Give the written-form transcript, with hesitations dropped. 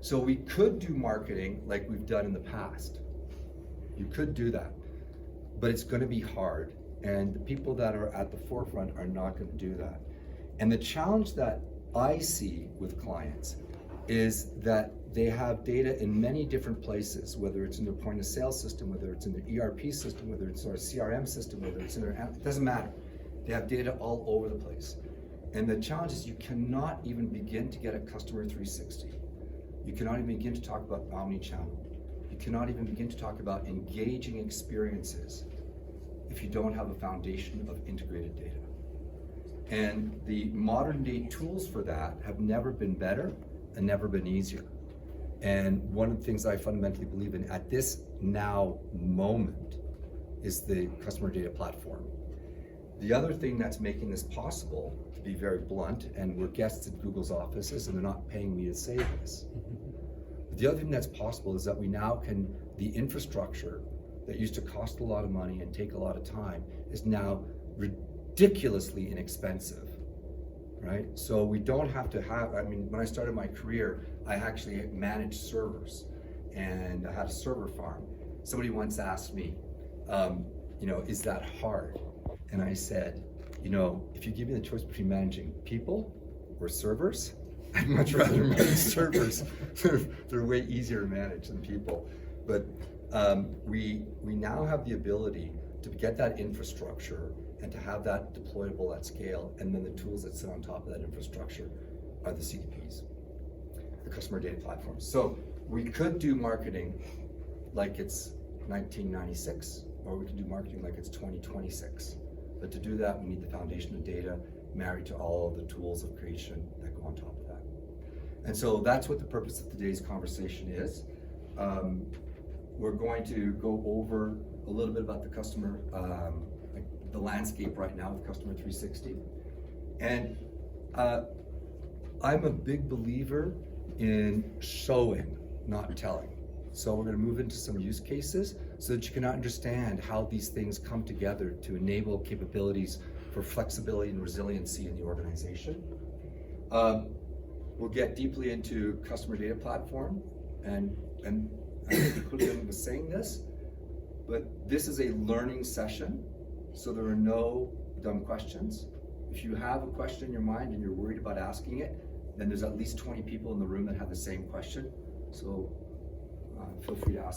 So we could do marketing like we've done in the past. You could do that, but it's going to be hard. And the people that are at the forefront are not going to do that. And the challenge that I see with clients is that they have data in many different places, whether it's in their point of sale system, whether it's in their ERP system, whether it's in their CRM system, whether it's in their, it doesn't matter. They have data all over the place. And the challenge is you cannot even begin to get a customer 360. You cannot even begin to talk about omni-channel. You cannot even begin to talk about engaging experiences if you don't have a foundation of integrated data. And the modern day tools for that have never been better and never been easier. And one of the things I fundamentally believe in at this now moment is the customer data platform. The other thing that's making this possible, to be very blunt, and we're guests at Google's offices and they're not paying me to say this, but the other thing that's possible is that we now can, the infrastructure that used to cost a lot of money and take a lot of time is now ridiculously inexpensive, right? So we don't have to have, I mean, when I started my career, I actually managed servers and I had a server farm. Somebody once asked me, is that hard? And I said, if you give me the choice between managing people or servers, I'd much rather manage servers. They're way easier to manage than people. But we now have the ability to get that infrastructure and to have that deployable at scale, and then the tools that sit on top of that infrastructure are the CDPs, the customer data platforms. So we could do marketing like it's 1996, or we can do marketing like it's 2026. But to do that, we need the foundation of data married to all of the tools of creation that go on top of that. And so that's what the purpose of today's conversation is. We're going to go over a little bit about the customer, the landscape right now with Customer 360. And I'm a big believer in showing, not telling. So we're going to move into some use cases so that you can understand how these things come together to enable capabilities for flexibility and resiliency in the organization. We'll get deeply into customer data platform, and I think Julian was saying this, but this is a learning session, so there are no dumb questions. If you have a question in your mind and you're worried about asking it, then there's at least 20 people in the room that have the same question. So feel free to ask.